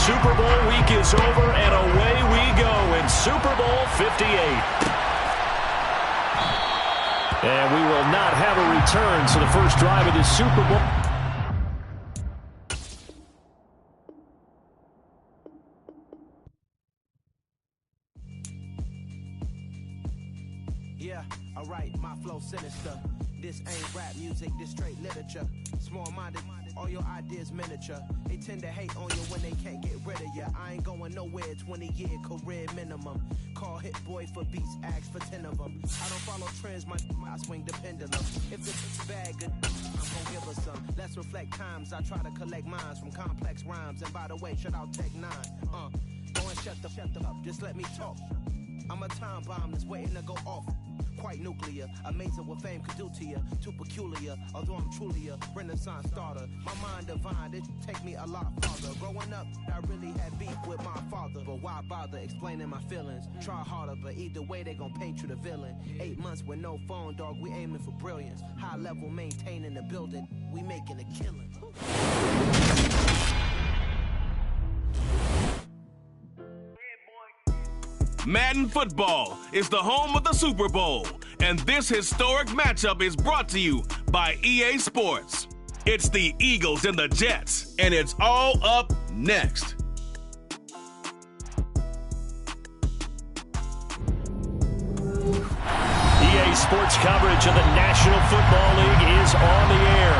Super Bowl week is over, and away we go in Super Bowl 58. And we will not have a return to the first drive of this Super Bowl. Yeah, alright, my flow sinister. This ain't rap music, this straight literature. Small-minded, all your ideas miniature. They tend to hate on you when they can't get rid of you. I ain't going nowhere, 20-year career minimum. Call Hit Boy for beats, ask for 10 of them. I don't follow trends, I swing the pendulum. If it's bad, good, I'm gonna give her some. Let's reflect times, I try to collect minds from complex rhymes. And by the way, shout out Tech 9. Go and shut the up, just let me talk. I'm a time bomb that's waiting to go off. Quite nuclear, amazing what fame could do to you. Too peculiar, although I'm truly a renaissance starter. My mind divine, it take me a lot farther. Growing up, I really had beef with my father. But why bother explaining my feelings? Try harder, but either way they gon' paint you the villain. 8 months with no phone, dog, we aiming for brilliance. High level maintaining the building, we making a killing. Madden Football is the home of the Super Bowl, and this historic matchup is brought to you by EA Sports. It's the Eagles and the Jets, and it's all up next. EA Sports coverage of the National Football League is on the air.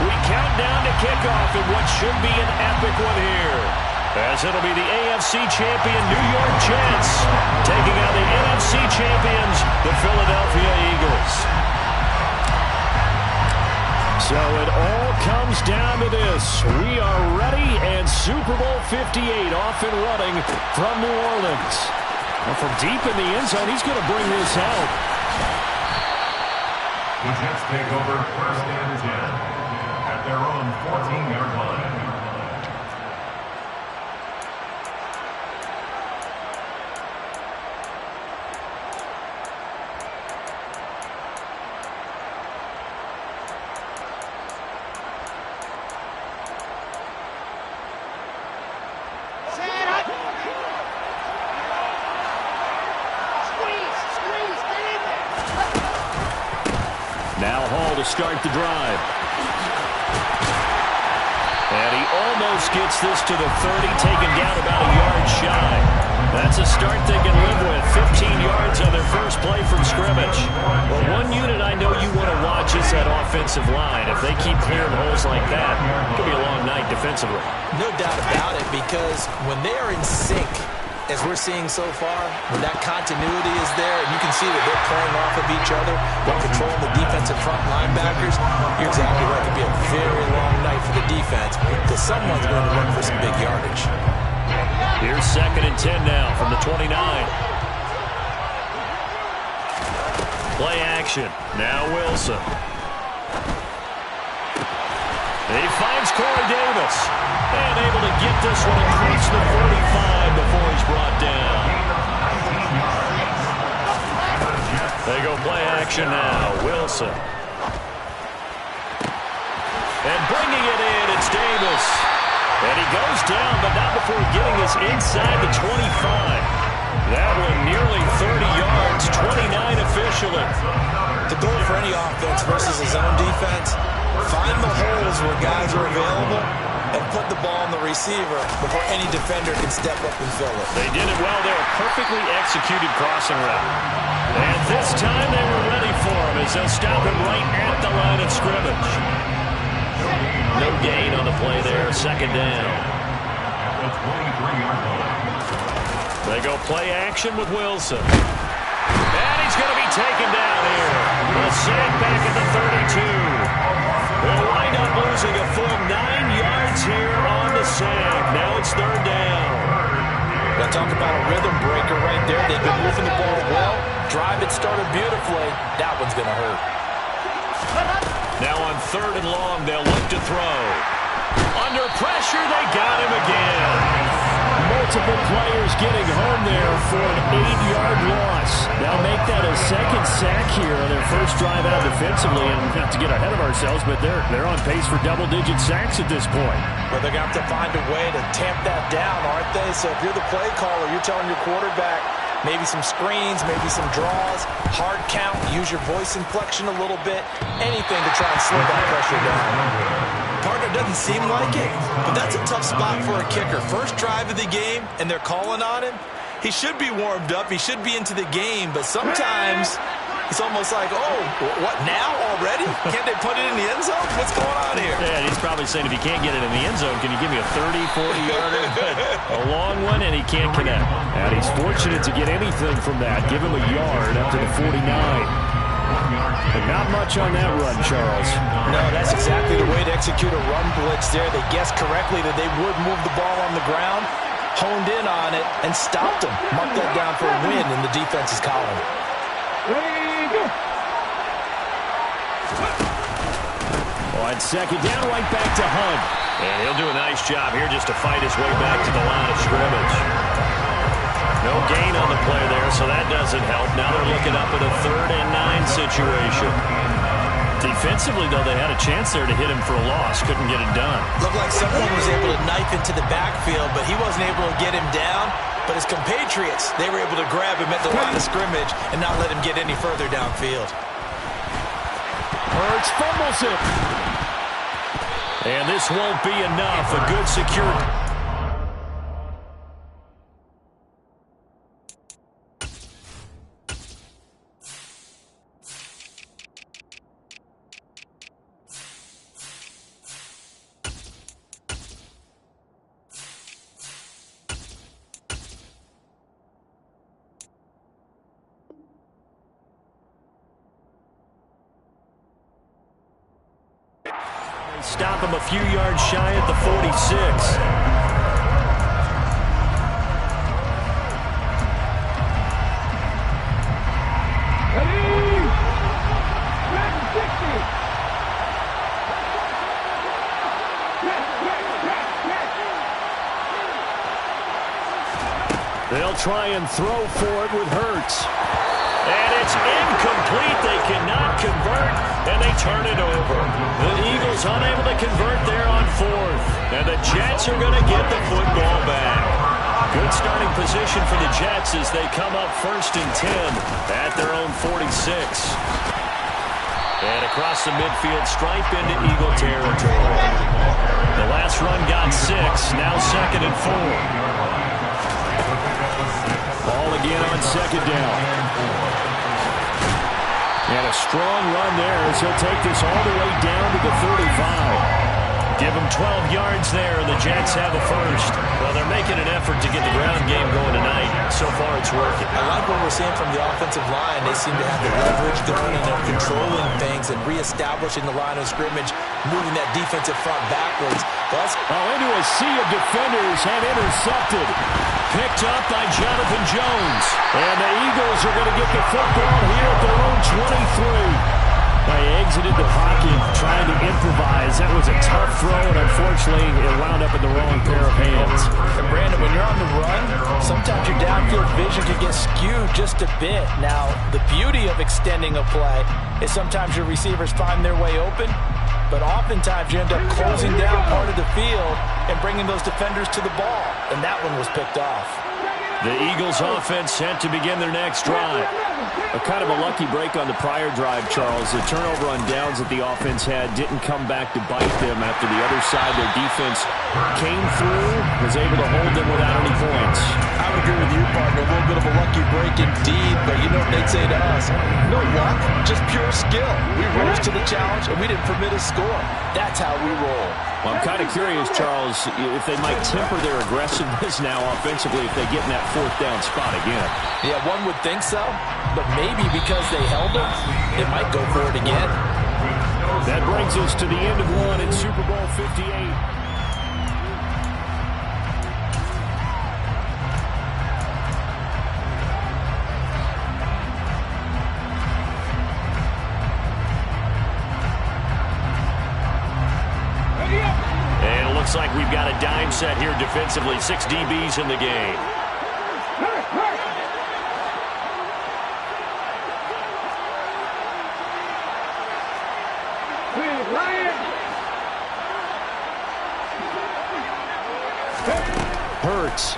We count down to kickoff in what should be an epic one here, as it'll be the AFC champion New York Jets taking on the NFC champions, the Philadelphia Eagles. So it all comes down to this. We are ready, and Super Bowl 58 off and running from New Orleans. And from deep in the end zone, he's going to bring this out. The Jets take over first and 10 at their own 14-yard line. Now Hall to start the drive. And he almost gets this to the 30, taken down about a yard shy. That's a start they can live with. 15 yards on their first play from scrimmage. Well, one unit I know you want to watch is that offensive line. If they keep clearing holes like that, it could be a long night defensively. No doubt about it, because when they're in sync, as we're seeing so far, when that continuity is there, and you can see that they're playing off of each other while controlling the defensive front linebackers, you're exactly right. It could be a very long night for the defense, because someone's going to look for some big yardage. Here's 2nd and 10 now from the 29. Play action. Now Wilson. He finds Corey Davis. And able to get this one across the 45 before he's brought down. They go play action now. Wilson. And bringing it in, it's Davis. And he goes down, but not before getting this inside the 25. That one nearly 30 yards, 29 officially. The goal for any offense versus a zone defense, find the holes where guys are available and put the ball on the receiver before any defender can step up and fill it. They did it well there. Perfectly executed crossing route. And this time they were ready for him as they'll stop him right at the line of scrimmage. No gain on the play there. 2nd down. They go play action with Wilson. And he's going to be taken down here. A sack back at the 32. They'll wind up losing a full 9 yards here on the sack. Now it's 3rd down. Now talk about a rhythm breaker right there. They've been moving the ball well. Drive it started beautifully. That one's going to hurt. Now on 3rd and long, they'll look to throw. Under pressure, they got him again. Multiple players getting home there for an 8-yard loss. They'll make that a second sack here on their first drive out defensively. And not to get ahead of ourselves, but they're on pace for double-digit sacks at this point. Well, they're going to have to find a way to tamp that down, aren't they? So if you're the play caller, you're telling your quarterback maybe some screens, maybe some draws, hard count, use your voice inflection a little bit, anything to try and slow that pressure down. Partner doesn't seem like it, but that's a tough spot for a kicker. First drive of the game, and they're calling on him. He should be warmed up. He should be into the game, but sometimes it's almost like, oh, what, now already? Can't they put it in the end zone? What's going on here? Yeah, he's probably saying, if you can't get it in the end zone, can you give me a 30, 40-yarder? A long one, and he can't connect. And he's fortunate to get anything from that. Give him a yard up to the 49. But not much on that run, Charles. No, that's exactly the way to execute a run blitz there. They guessed correctly that they would move the ball on the ground, honed in on it, and stopped them. Mark that down for a win in the defense's column. On second down, right back to Hunt. And he'll do a nice job here just to fight his way back to the line of scrimmage. No gain on the play there, so that doesn't help. Now they're looking up at a 3rd and 9 situation. Defensively, though, they had a chance there to hit him for a loss. Couldn't get it done. Looked like someone was able to knife into the backfield, but he wasn't able to get him down. But his compatriots, they were able to grab him at the line of scrimmage and not let him get any further downfield. Hurts fumbles it. And this won't be enough. A good secure. Stop him a few yards shy at the 46. They'll try and throw for it with Hurts. And it's incomplete. They cannot convert, and they turn it over. The Eagles unable to convert there on 4th. And the Jets are going to get the football back. Good starting position for the Jets as they come up 1st and 10 at their own 46. And across the midfield, stripe into Eagle territory. The last run got 6, now 2nd and 4. Ball again on 2nd down. And a strong run there as he'll take this all the way down to the 35. Give him 12 yards there, and the Jets have a first. Well, they're making an effort to get the ground game going tonight. So far, it's working. I like what we're seeing from the offensive line. They seem to have the leverage going, and they're controlling things and reestablishing the line of scrimmage, moving that defensive front backwards. Into a sea of defenders and intercepted. Picked up by Jonathan Jones. And the Eagles are going to get the football here at their own 23. They exited the pocket trying to improvise. That was a tough throw, and unfortunately, it wound up in the wrong pair of hands. And Brandon, when you're on the run, sometimes your downfield vision can get skewed just a bit. Now, the beauty of extending a play is sometimes your receivers find their way open, but oftentimes you end up closing down part of the field and bringing those defenders to the ball, and that one was picked off. The Eagles offense set to begin their next drive. A kind of a lucky break on the prior drive, Charles. The turnover on downs that the offense had didn't come back to bite them after the other side. Their defense came through, was able to hold them without any points. I would agree with you, partner. A little bit of a lucky break indeed, but you know what they'd say to us? No luck, just pure skill. We rose to the challenge, and we didn't permit a score. That's how we roll. Well, I'm kind of curious, Charles, if they might temper their aggressiveness now offensively if they get in that 4th down spot again. Yeah, one would think so, but maybe because they held it, they might go for it again. That brings us to the end of one in Super Bowl 58. looks like we've got a dime set here defensively. 6 DBs in the game. Hurts.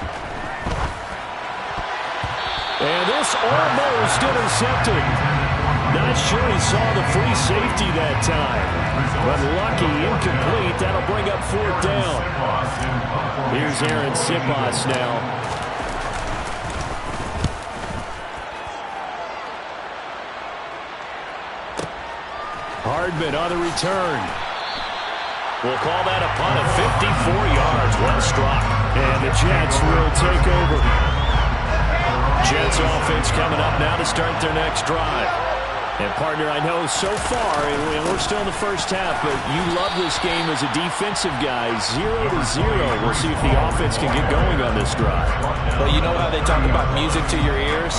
And this almost intercepted. Not sure he saw the free safety that time. But lucky, incomplete. That'll bring up 4th down. Here's Aaron Siposs now. Hardman on the return. We'll call that a punt of 54 yards. Well struck. And the Jets will take over. Jets offense coming up now to start their next drive. And, partner, I know so far, and we're still in the first half, but you love this game as a defensive guy. 0-0. We'll see if the offense can get going on this drive. Well, you know how they talk about music to your ears?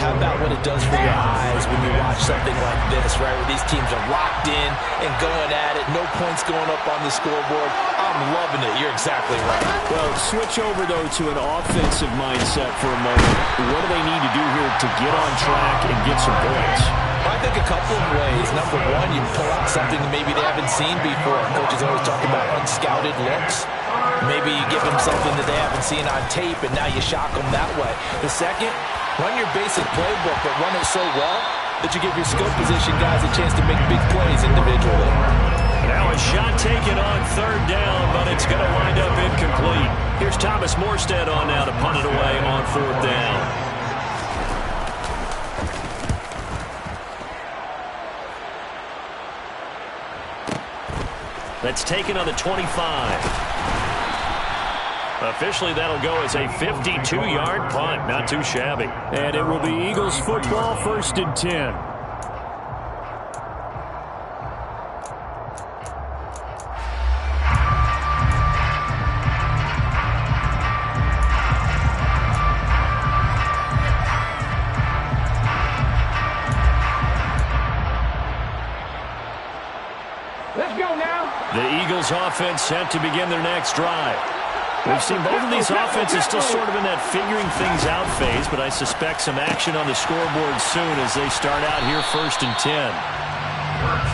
How about what it does for your eyes when you watch something like this, right, where these teams are locked in and going at it, no points going up on the scoreboard? I'm loving it. You're exactly right. Well, switch over, though, to an offensive mindset for a moment. What do they need to do here to get on track and get some points? I think a couple of ways. Number one, you pull out something maybe they haven't seen before. Coaches always talk about unscouted looks. Maybe you give them something that they haven't seen on tape, and now you shock them that way. The second, run your basic playbook, but run it so well that you give your skill position guys a chance to make big plays individually. Now a shot taken on 3rd down, but it's going to wind up incomplete. Here's Thomas Morstead on now to punt it away on 4th down. That's taken on the 25. Officially, that'll go as a 52-yard punt. Not too shabby. And it will be Eagles football, 1st and 10. The Eagles offense set to begin their next drive. We've seen both of these offenses still sort of in that figuring things out phase, but I suspect some action on the scoreboard soon as they start out here 1st and 10.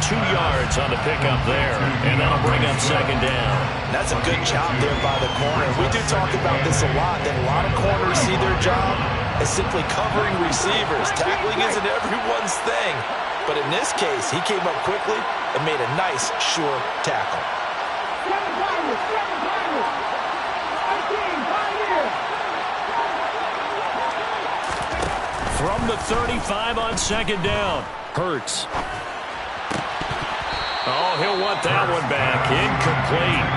2 yards on the pickup there, and that'll bring up 2nd down. That's a good job there by the corner. We do talk about this a lot, that a lot of corners see their job as simply covering receivers. Tackling isn't everyone's thing. But in this case, he came up quickly and made a nice, sure tackle. From the 35 on 2nd down, Hurts. Oh, he'll want that one back. Incomplete.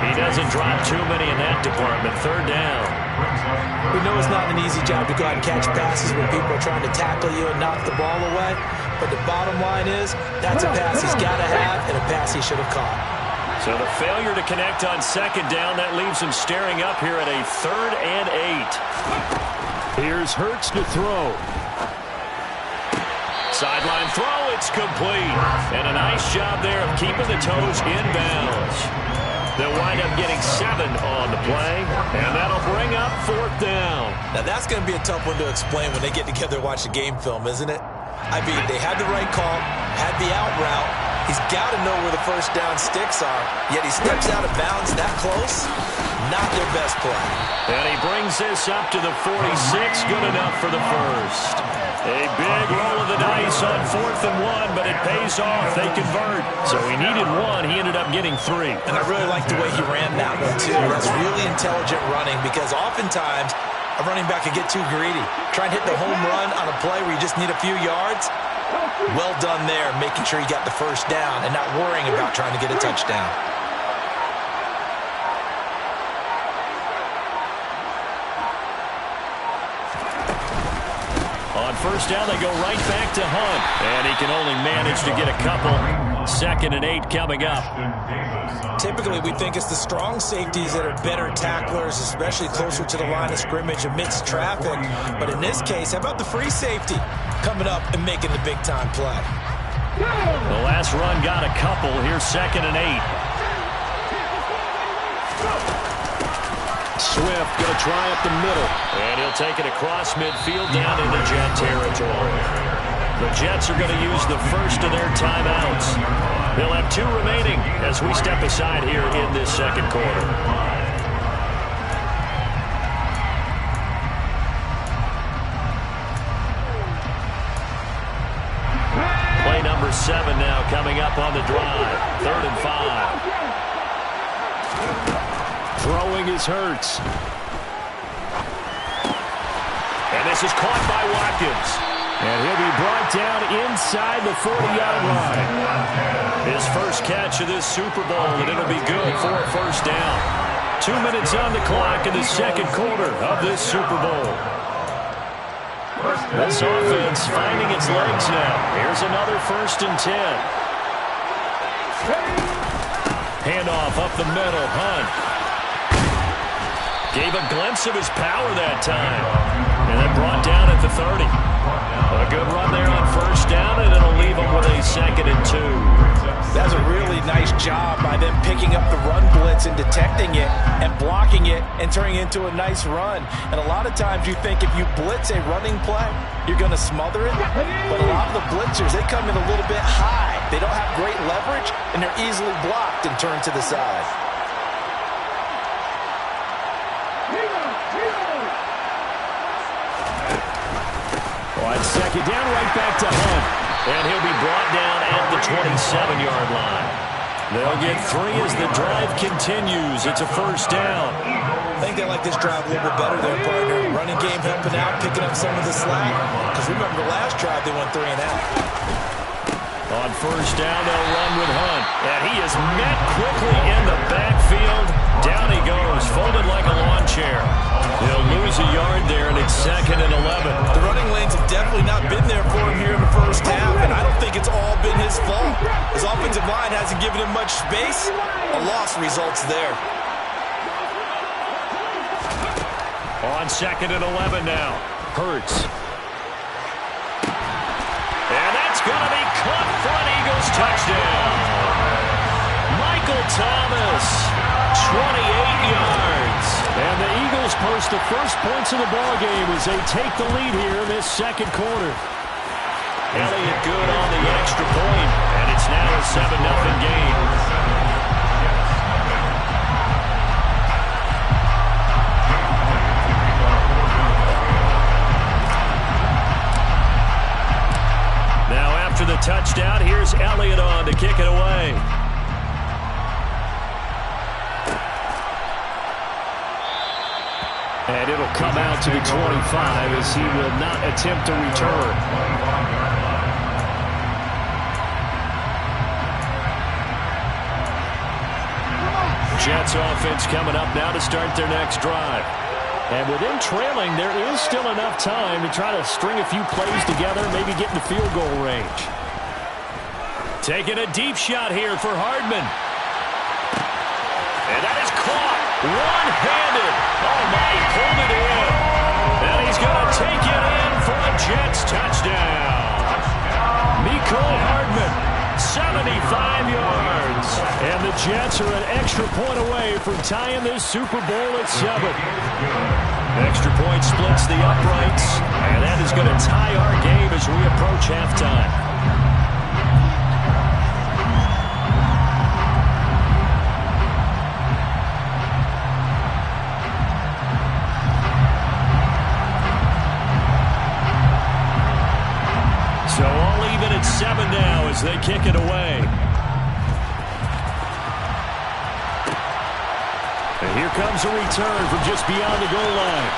He doesn't drop too many in that department. 3rd down. We know it's not an easy job to go out and catch passes when people are trying to tackle you and knock the ball away. But the bottom line is, that's a pass he's got to have and a pass he should have caught. So the failure to connect on 2nd down, that leaves him staring up here at a 3rd and 8. Here's Hurts to throw. Sideline throw, it's complete. And a nice job there of keeping the toes inbounds. They'll wind up getting 7 on the play, and that'll bring up 4th down. Now that's going to be a tough one to explain when they get together and watch the game film, isn't it? I mean, they had the right call, had the out route. He's got to know where the 1st down sticks are, yet he steps out of bounds that close. Not their best play. And he brings this up to the 46, good enough for the 1st. A big roll of the dice on 4th and 1, but it pays off. They convert. So he needed 1. He ended up getting 3. And I really like the way he ran that one, too. That's really intelligent running because oftentimes a running back can get too greedy. Try and hit the home run on a play where you just need a few yards. Well done there, making sure he got the 1st down and not worrying about trying to get a touchdown. On 1st down, they go right back to Hunt. And he can only manage to get a couple. 2nd and 8 coming up. Typically, we think it's the strong safeties that are better tacklers, especially closer to the line of scrimmage amidst traffic. But in this case, how about the free safety coming up and making the big-time play? The last run got a couple. Here's 2nd and 8. Swift going to try up the middle. And he'll take it across midfield down into Jet territory. The Jets are going to use the first of their timeouts. They'll have 2 remaining as we step aside here in this second quarter. Play number 7 now coming up on the drive. 3rd and 5. Throwing is Hurts. And this is caught by Watkins. And he'll be brought down inside the 40-yard line. His first catch of this Super Bowl, and it'll be good for a first down. 2 minutes on the clock in the second quarter of this Super Bowl. This offense finding its legs now. Here's another 1st and 10. Handoff up the middle. Hunt. Gave a glimpse of his power that time. And then brought down at the 30. A good run there on first down, and it'll leave them with a 2nd and 2. That's a really nice job by them picking up the run blitz and detecting it and blocking it and turning it into a nice run. And a lot of times you think if you blitz a running play, you're going to smother it. But a lot of the blitzers, they come in a little bit high. They don't have great leverage, and they're easily blocked and turned to the side. On 2nd down, right back to Hunt. And he'll be brought down at the 27-yard line. They'll get 3 as the drive continues. It's a first down. I think they like this drive a little bit better there, partner. Running game helping out, picking up some of the slack. Because remember, the last drive, they went 3 and out. On first down, they'll run with Hunt. And he is met quickly in the backfield. Down he goes, folded like a lawn chair. They'll lose a yard there, and it's 2nd and 11. The running lanes have definitely not been there for him here in the first half, and I don't think it's all been his fault. His offensive line hasn't given him much space. A loss results there. On 2nd and 11 now. Hurts. And that's going to be caught for an Eagles touchdown. Michael Thomas, 28 yards. And the Eagles post the first points of the ballgame as they take the lead here in this second quarter. Elliott good on the extra point, and it's now a 7-0 game. Now after the touchdown, here's Elliott on to kick it away. And it'll come out to the 25 as he will not attempt to return. Jets offense coming up now to start their next drive. And with them trailing, there is still enough time to try to string a few plays together, maybe get in the field goal range. Taking a deep shot here for Hardman. And that is caught. One-handed. Oh, my, he pulled it in. And he's going to take it in for a Jets touchdown. Mecole Hardman, 75 yards. And the Jets are an extra point away from tying this Super Bowl at 7. Extra point splits the uprights. And that is going to tie our game as we approach halftime. So all even at 7 now as they kick it away. And here comes a return from just beyond the goal line.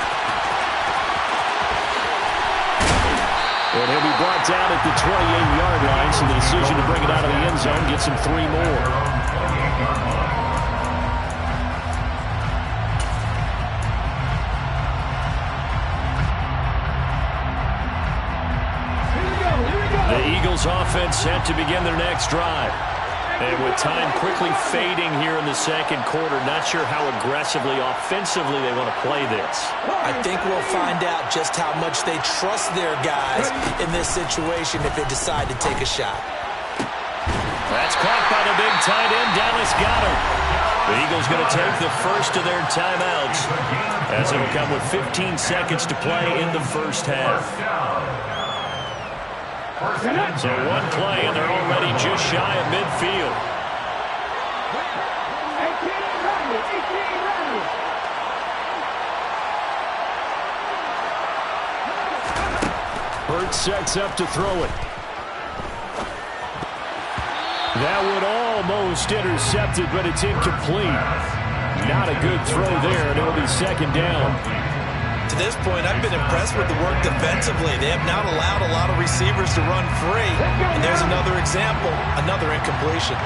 And he'll be brought down at the 28-yard line, so the decision to bring it out of the end zone gets him 3 more. The Eagles offense set to begin their next drive. And with time quickly fading here in the second quarter, not sure how aggressively, offensively they want to play this. I think we'll find out just how much they trust their guys in this situation if they decide to take a shot. That's caught by the big tight end, Dallas Goedert. The Eagles going to take the first of their timeouts as it'll come with 15 seconds to play in the first half. So one play, and they're already just shy of midfield. Hurts sets up to throw it. That would almost intercept it, but it's incomplete. Not a good throw there, and it'll be second down. To this point, I've been impressed with the work defensively. They have not allowed a lot of receivers to run free. And there's another example, another incompletion.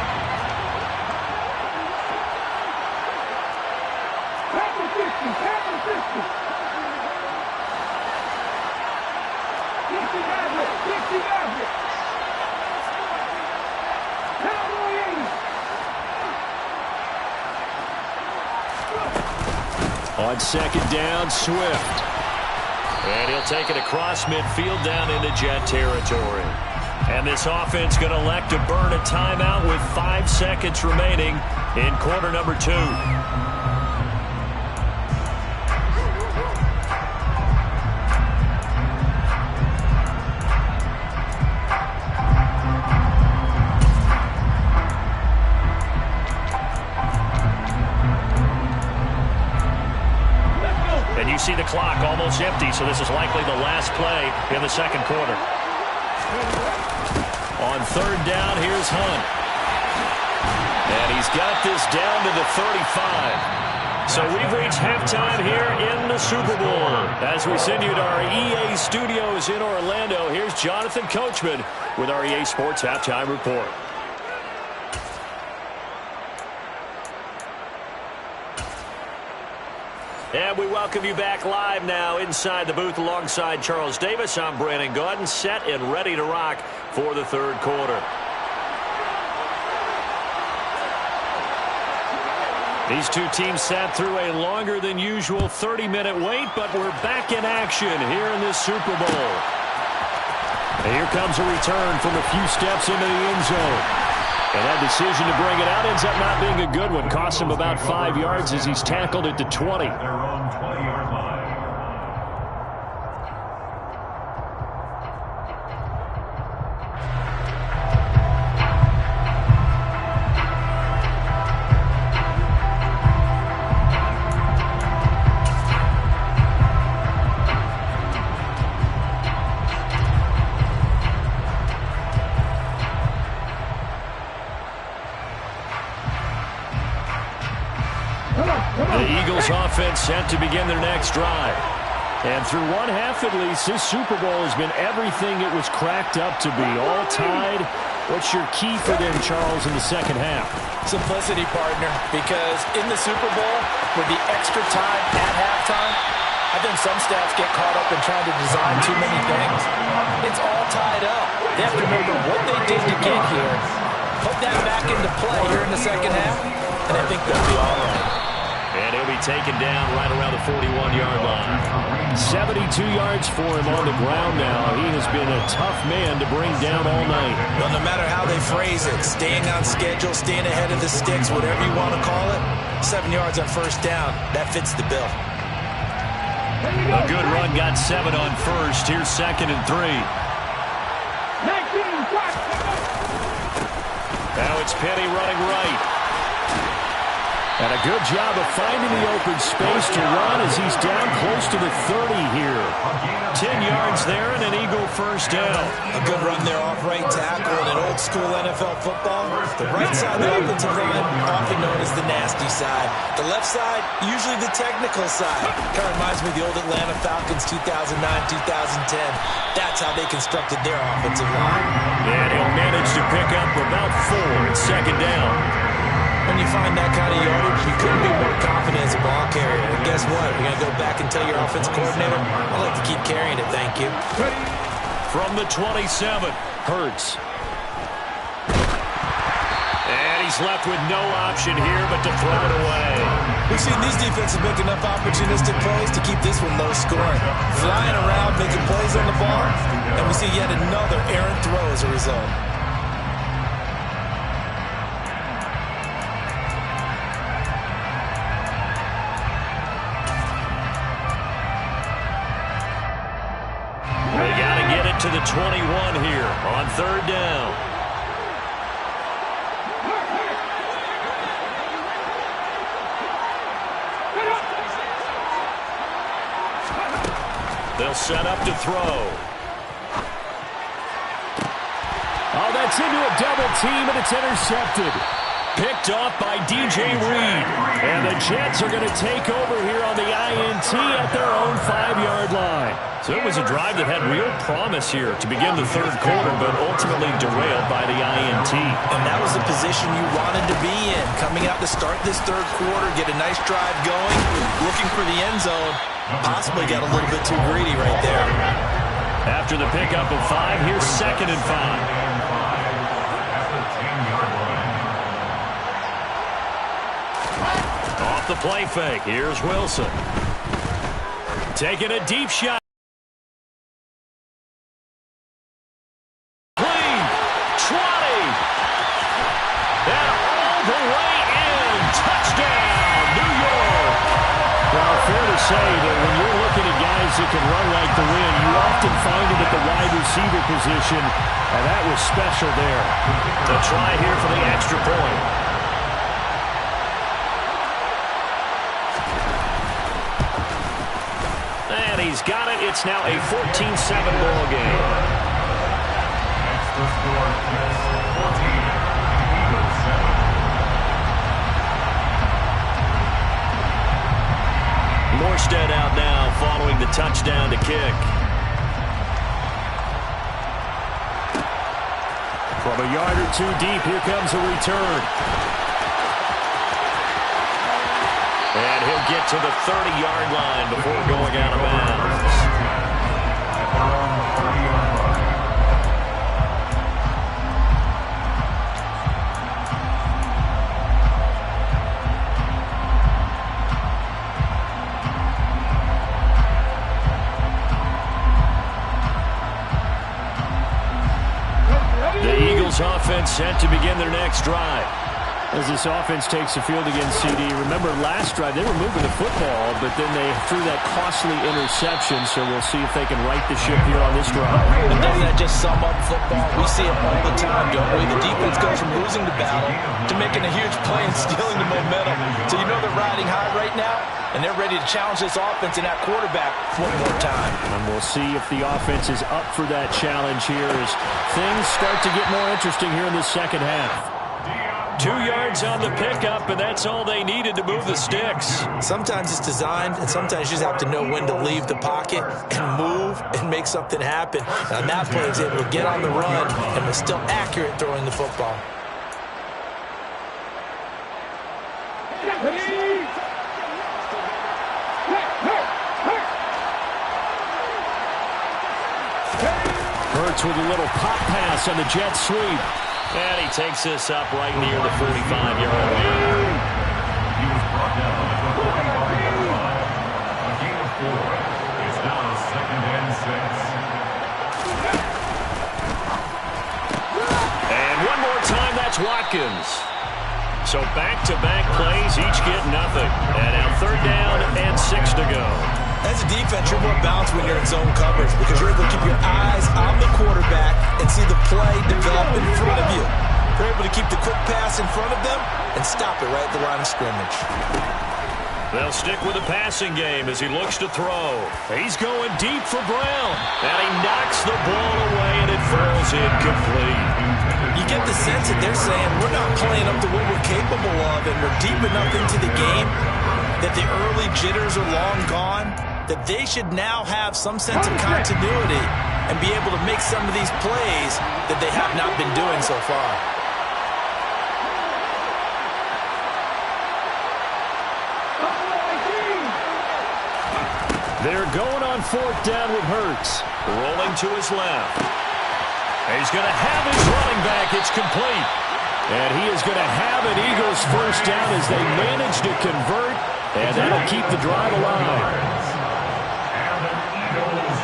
On second down, Swift. And he'll take it across midfield down into Jet territory. And this offense going to elect to burn a timeout with 5 seconds remaining in quarter number 2. See the clock almost empty, so this is likely the last play in the second quarter. On third down, here's Hunt. And he's got this down to the 35. So we've reached halftime here in the Super Bowl. As we send you to our EA studios in Orlando, here's Jonathan Coachman with our EA Sports Halftime Report. And we welcome you back live now inside the booth alongside Charles Davis. I'm Brandon Gaudin, set and ready to rock for the third quarter. These two teams sat through a longer than usual 30-minute wait, but we're back in action here in this Super Bowl. And here comes a return from a few steps into the end zone. And that decision to bring it out ends up not being a good one. Cost him about 5 yards as he's tackled at the 20. Their own 20-yard line. The Eagles offense set to begin their next drive. And through one half at least, this Super Bowl has been everything it was cracked up to be. All tied. What's your key for them, Charles, in the second half? Simplicity, partner, because in the Super Bowl, with the extra time at halftime, I think some staffs get caught up in trying to design too many things. It's all tied up. They have to remember what they did to get here, put that back into play here in the second half, and I think they'll be all right. And he'll be taken down right around the 41-yard line. 72 yards for him on the ground now. He has been a tough man to bring down all night. Well, no matter how they phrase it, staying on schedule, staying ahead of the sticks, whatever you want to call it, 7 yards on first down, that fits the bill. A good run got 7 on first. Here's second and 3. Now it's Penny running right. And a good job of finding the open space to run as he's down close to the 30 here. 10 yards there and an Eagle first down. A good run there off right tackle in an old school NFL football. The right side of the offensive line, often known as the nasty side. The left side, usually the technical side. Kind of reminds me of the old Atlanta Falcons 2009-2010. That's how they constructed their offensive line. And he'll manage to pick up about 4 at second down. When you find that kind of yardage, you couldn't be more confident as a ball carrier. And guess what? You're going to go back and tell your offensive coordinator, I'd like to keep carrying it, thank you. From the 27, Hurts. And he's left with no option here but to throw it away. We've seen these defenses make enough opportunistic plays to keep this one low scoring. Flying around, making plays on the ball, and we see yet another errant throw as a result. 21 here on 3rd down. They'll set up to throw. Oh, that's into a double team, and it's intercepted. Picked off by DJ Reed. And the Jets are going to take over here on the INT at their own 5-yard line. So it was a drive that had real promise here to begin the 3rd quarter, but ultimately derailed by the INT. And that was the position you wanted to be in. Coming out to start this 3rd quarter, get a nice drive going, looking for the end zone. Possibly got a little bit too greedy right there. After the pickup of 5, here's 2nd and 5. Off the play fake, here's Wilson. Taking a deep shot. Clean. 20. And all the way in. Touchdown, New York. Well, fair to say that when you're looking at guys that can run like the wind, you often find them at the wide receiver position, and that was special there. To try here for the extra point. And he's got it. It's now a 14-7 ball game. Extra score, Jets 14, Eagles 7. Morstead out now following the touchdown to kick. From a yard or 2 deep, here comes a return. And he'll get to the 30-yard line before going out of bounds. At their own 30-yard line. The Eagles offense set to begin their next drive. As this offense takes the field against CD, remember last drive they were moving the football, but then they threw that costly interception, so we'll see if they can right the ship here on this drive. And doesn't that just sum up football? We see it all the time, don't we? The defense goes from losing the battle to making a huge play and stealing the momentum. So you know they're riding high right now, and they're ready to challenge this offense and that quarterback one more time. And we'll see if the offense is up for that challenge here as things start to get more interesting here in the second half. 2 yards on the pickup, and that's all they needed to move the sticks. Sometimes it's designed, and sometimes you just have to know when to leave the pocket and move and make something happen. Now, that play is able to get on the run and was still accurate throwing the football. Hurts with a little pop pass on the jet sweep. And he takes this up right near the 45-yard line. He was brought down at the 45-yard line. A gain of 4. It's now 2nd and 6. And one more time, that's Watkins. So back-to-back plays, each get nothing. And now 3rd down and 6 to go. As a defense, you're more balanced when you're in zone coverage because you're able to keep your eyes on the quarterback and see the play develop in front of you. You're able to keep the quick pass in front of them and stop it right at the line of scrimmage. They'll stick with the passing game as he looks to throw. He's going deep for Brown. And he knocks the ball away, and it falls incomplete. You get the sense that they're saying we're not playing up to what we're capable of and we're deep enough into the game that the early jitters are long gone, that they should now have some sense of continuity and be able to make some of these plays that they have not been doing so far. They're going on 4th down with Hurts. Rolling to his left. He's going to have his running back. It's complete. And he is going to have an Eagles 1st down as they manage to convert. And that'll keep the drive alive. And the Eagles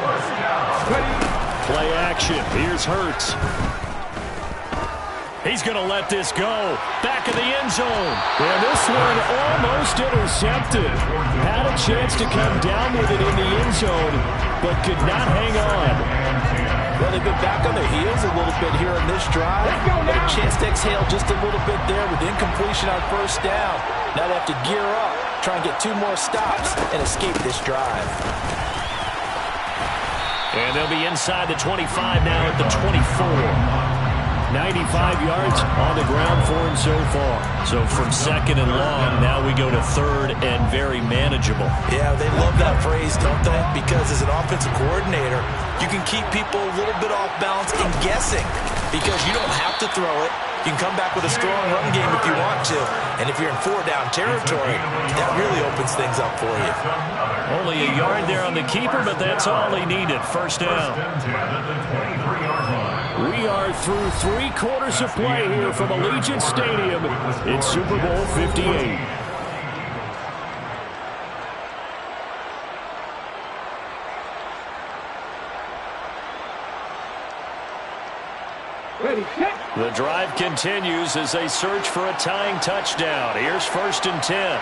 1st down. Play action. Here's Hurts. He's going to let this go. Back of the end zone. And this one almost intercepted. Had a chance to come down with it in the end zone, but could not hang on. Well, they've been back on their heels a little bit here on this drive. But a chance to exhale just a little bit there with incompletion on first down. Now they have to gear up, try and get 2 more stops, and escape this drive. And they'll be inside the 25 now at the 24. 95 yards on the ground for him so far. So from second and long, now we go to third and very manageable. Yeah, they love that phrase, don't they? Because as an offensive coordinator, you can keep people a little bit off balance and guessing because you don't have to throw it. You can come back with a strong run game if you want to. And if you're in 4-down territory, that really opens things up for you. Only a yard there on the keeper, but that's all he needed. First down. We are through 3 quarters of play here from Allegiant Stadium. It's Super Bowl 58. The drive continues as they search for a tying touchdown. Here's 1st and 10.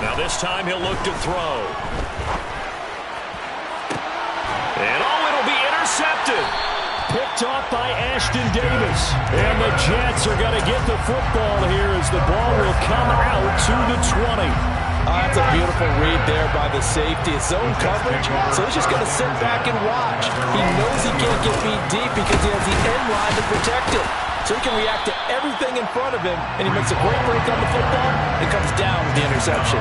Now this time he'll look to throw. And it'll be intercepted. Picked off by Ashton Davis. And the Jets are going to get the football here as the ball will come out to the 20. That's a beautiful read there by the safety. It's zone coverage, so he's just going to sit back and watch. He knows he can't get beat deep because he has the end line to protect it. So he can react to everything in front of him, and he makes a great break on the football and comes down with the interception.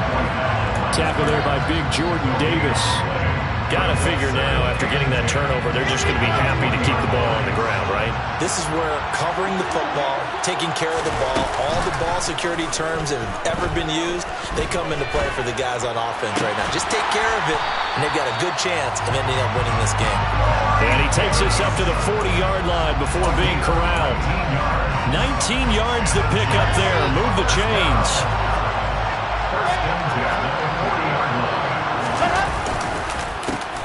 Tackle there by big Jordan Davis. Got to figure now, after getting that turnover, they're just going to be happy to keep the ball on the ground, right? This is where covering the football, taking care of the ball, all the ball security terms that have ever been used, they come into play for the guys on offense right now. Just take care of it, and they've got a good chance of ending up winning this game. And he takes us up to the 40-yard line before being corralled. 19 yards to pick up there. Move the chains.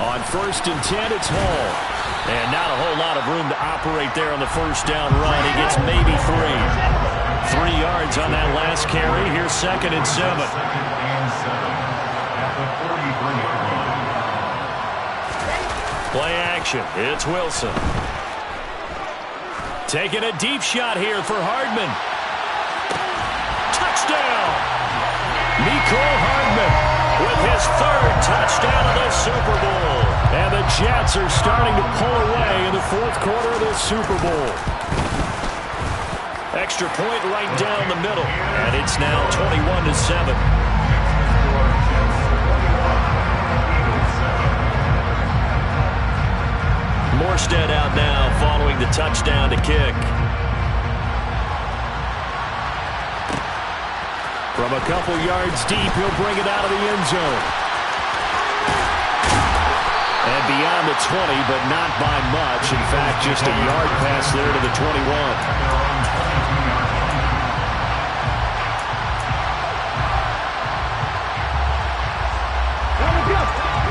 On 1st and 10, it's Hall. And not a whole lot of room to operate there on the first down run. He gets maybe 3. 3 yards on that last carry. Here's 2nd and 7. Play action. It's Wilson. Taking a deep shot here for Hardman. Touchdown! Mecole Hardman with his 3rd touchdown of the Super Bowl. And the Jets are starting to pull away in the 4th quarter of this Super Bowl. Extra point right down the middle. And it's now 21-7. Morstead out now following the touchdown to kick. From a couple yards deep, he'll bring it out of the end zone. And beyond the 20, but not by much. In fact, just a yard pass there to the 21.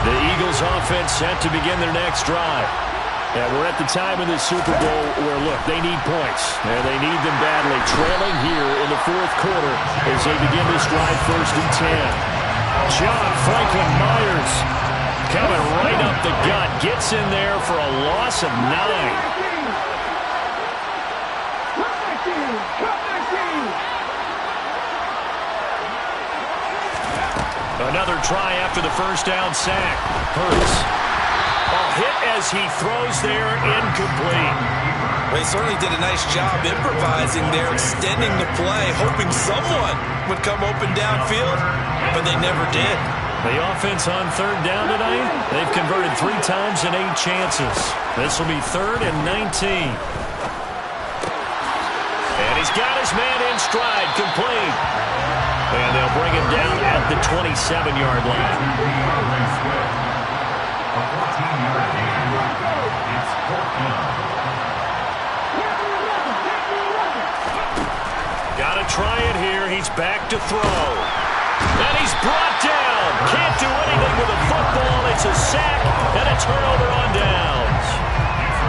The Eagles offense set to begin their next drive. And we're at the time in the Super Bowl where, look, they need points. And they need them badly. Trailing here in the 4th quarter as they begin this drive 1st and 10. John Franklin Myers coming right up the gut. Gets in there for a loss of 9. Another try after the first down sack. Hurts. Hit as he throws there, incomplete. Well, he certainly did a nice job improvising there, extending the play, hoping someone would come open downfield, but they never did. The offense on 3rd down tonight, they've converted 3 times in 8 chances. This will be 3rd and 19. And he's got his man in stride, complete. And they'll bring him down at the 27-yard line. Gotta try it here. He's back to throw. And he's brought down. Can't do anything with the football. It's a sack and a turnover on downs.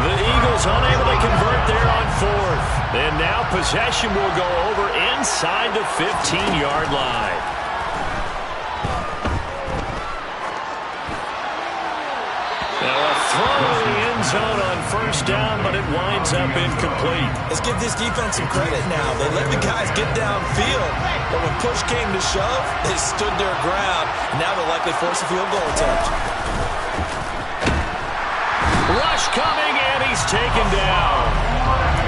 The Eagles unable to convert there on 4th. And now possession will go over inside the 15-yard line. Now a throw in the end zone on first down, but it winds up incomplete. Let's give this defense some credit now. They let the guys get downfield, but when push came to shove, they stood their ground. Now they'll likely force a field goal attempt. Rush coming, and he's taken down.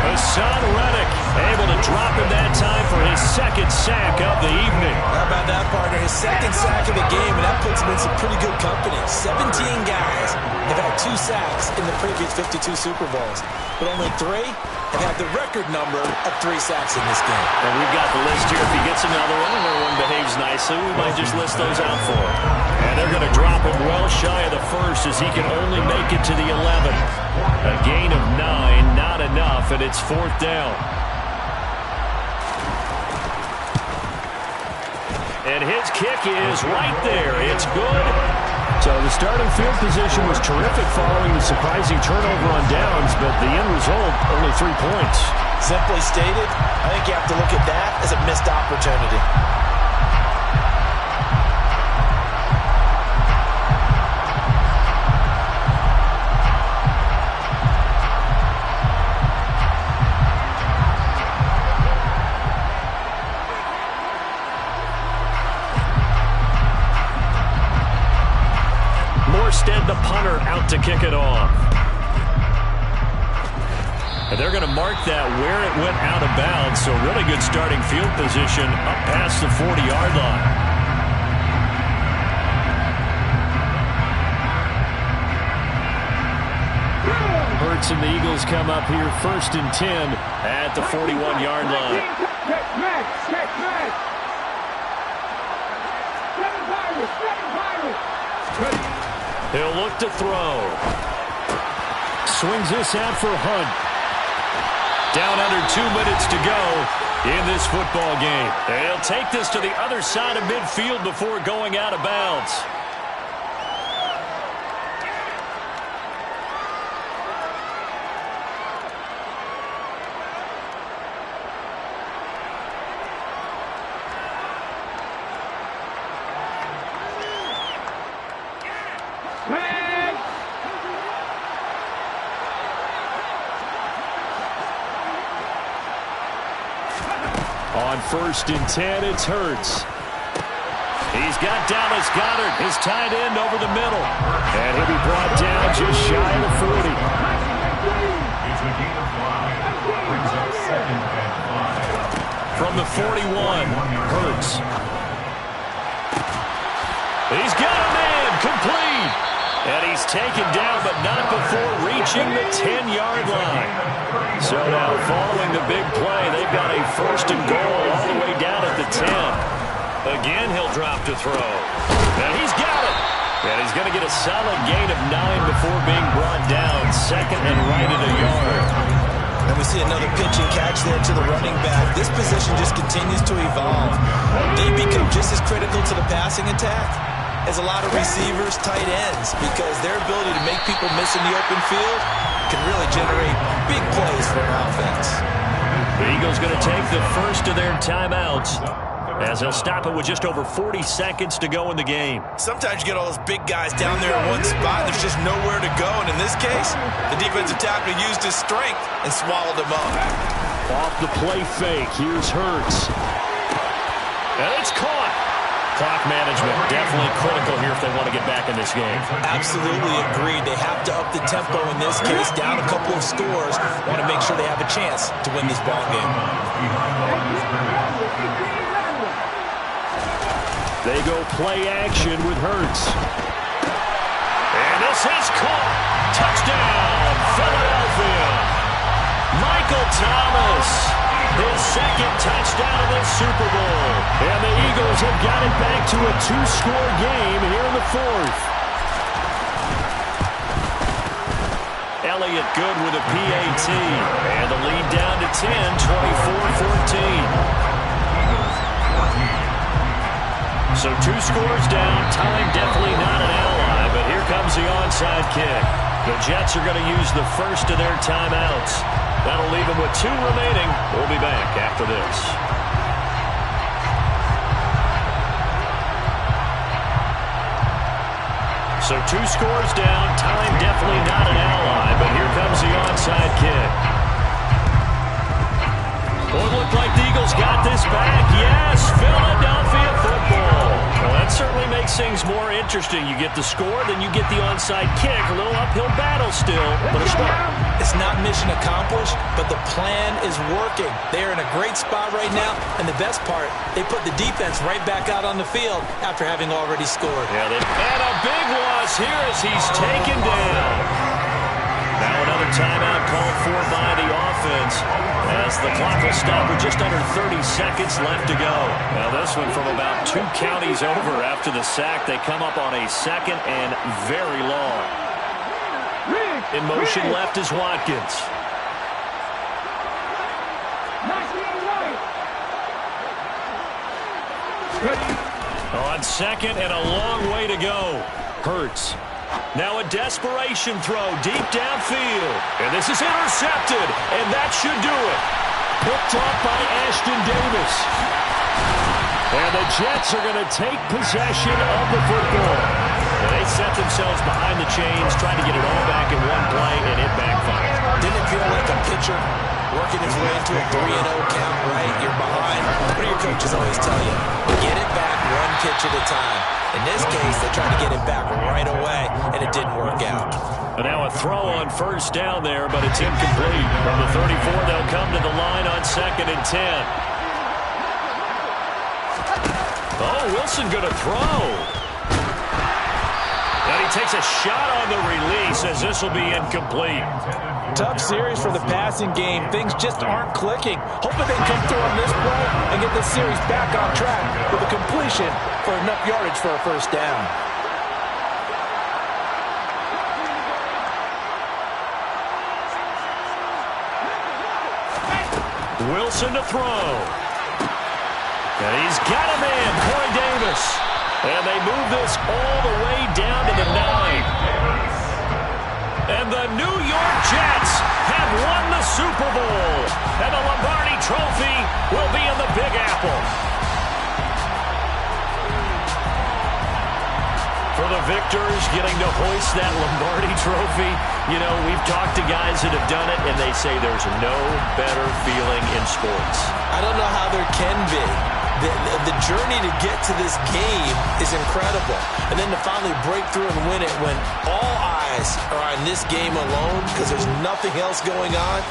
Hassan Reddick able to drop him that time for his second sack of the evening. How about that, partner? His second sack of the game, and that puts him in some pretty good company. 17 guys have had 2 sacks in the previous 52 Super Bowls, but only 3 have had the record number of 3 sacks in this game. And we've got the list here. If he gets another one and everyone behaves nicely, we might just list those out for him. And they're going to drop him well shy of the first as he can only make it to the 11. A gain of 9, not enough, and it's 4th down. And his kick is right there. It's good. So the starting field position was terrific following the surprising turnover on downs, but the end result, only 3 points. Simply stated, I think you have to look at that as a missed opportunity. Morstead, the punter, out to kick it off. And they're going to mark that where it went out of bounds, so really good starting field position up past the 40-yard line. Hurts and the Eagles come up here 1st and 10 at the 41-yard line. He'll look to throw. Swings this out for Hunt. Down under 2 minutes to go in this football game. And he'll take this to the other side of midfield before going out of bounds. On 1st and 10, it's Hurts. He's got Dallas Goedert, his tight end, over the middle. And he'll be brought down just shy of the 40. It's a gain of 5. Brings up 2nd and 5. From the 41, Hurts. He's got a man, complete. And he's taken down, but not before reaching the 10-yard line. So now, following the big play, they've got a 1st and goal all the way down at the 10. Again, he'll drop to throw. And he's got it. And he's going to get a solid gain of 9 before being brought down. 2nd and right at a yard. And we see another pitch and catch there to the running back. This position just continues to evolve. They become just as critical to the passing attack as a lot of receivers, tight ends, because their ability to make people miss in the open field can really generate big plays for an offense. The Eagles going to take the first of their timeouts as they'll stop it with just over 40 seconds to go in the game. Sometimes you get all those big guys down there in one spot, and there's just nowhere to go. And in this case, the defensive tackle used his strength and swallowed him up. Off the play fake, here's Hurts. And it's caught. Clock management definitely critical here if they want to get back in this game. Absolutely agreed. They have to up the tempo in this case, down a couple of scores. Want to make sure they have a chance to win this ball game. They go play action with Hurts. And this is caught. Touchdown, Philadelphia. Michael Thomas. His 2nd touchdown of this Super Bowl. And the Eagles have got it back to a 2-score game here in the 4th. Elliott good with a PAT. And the lead down to 10, 24-14. So 2 scores down. Time definitely not an ally, but here comes the onside kick. The Jets are going to use the first of their timeouts. That'll leave them with 2 remaining. We'll be back after this. So 2 scores down. Time definitely not an ally, but here comes the onside kick. Well, it looked like the Eagles got this back. Yes, Philadelphia football. Well, that certainly makes things more interesting. You get the score, then you get the onside kick. A little uphill battle still, but a start. It's not mission accomplished, but the plan is working. They're in a great spot right now, and the best part, they put the defense right back out on the field after having already scored. Yeah, and a big loss here as he's taken down. Now another timeout called for by the offense as the clock will stop with just under 30 seconds left to go. Now this one from about 2 counties over after the sack. They come up on a 2nd and very long. In motion left is Watkins. On 2nd and a long way to go. Hurts. Now a desperation throw deep downfield. And this is intercepted. And that should do it. Picked off by Ashton Davis. And the Jets are going to take possession of the football. And they set themselves behind the chains, trying to get it all back in one play, and it backfired. Didn't it feel like a pitcher working his way into a 3-0 count, right? You're behind. What do your coaches always tell you? Get it back 1 pitch at a time. In this case, they tried to get it back right away, and it didn't work out. And now a throw on 1st down there, but it's incomplete. From the 34, they'll come to the line on 2nd and 10. Oh, Wilson going to throw. And he takes a shot on the release as this will be incomplete. Tough series for the passing game. Things just aren't clicking. Hoping they come through on this play and get this series back on track with a completion for enough yardage for a 1st down. Wilson to throw. And he's got him in, Corey Davis. And they move this all the way down to the 9. And the New York Jets have won the Super Bowl. And the Lombardi Trophy will be in the Big Apple. For the victors, getting to hoist that Lombardi Trophy, you know, we've talked to guys that have done it, and they say there's no better feeling in sports. I don't know how there can be. The journey to get to this game is incredible. And then to finally break through and win it when all eyes are on this game alone because there's nothing else going on,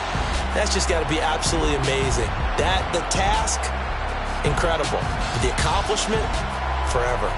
that's just got to be absolutely amazing. The task, incredible. The accomplishment, forever.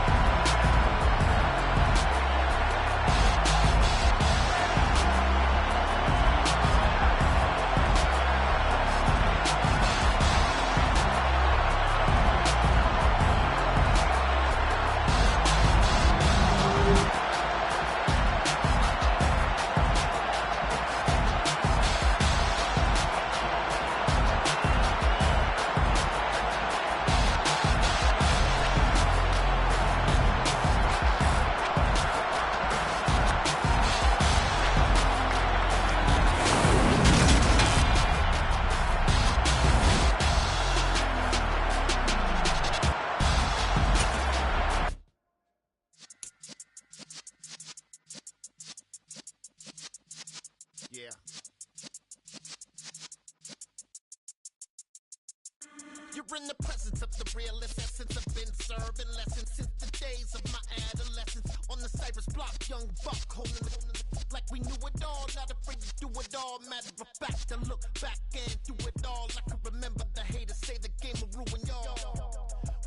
You're in the presence of the realest essence. I've been serving lessons since the days of my adolescence. On the Cypress block, young buck holding it like we knew it all. Not afraid to do it all. Matter of fact, I look back and do it all. I can remember the haters say the game will ruin y'all.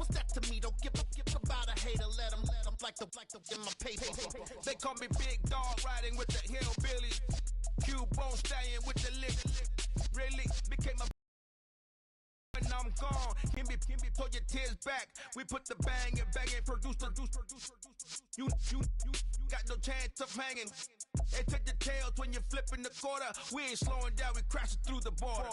What's that to me? Don't give about a hater. Let them like the in my paper. They call me Big Dog, riding with the hillbillies. Q-Bone stallion with the lick. Really became a when I'm gone. Give me, pull your tears back. We put the bang and produce. You got no chance of hanging. They take the tails when you're flipping the quarter. We ain't slowing down, we crashing through the border.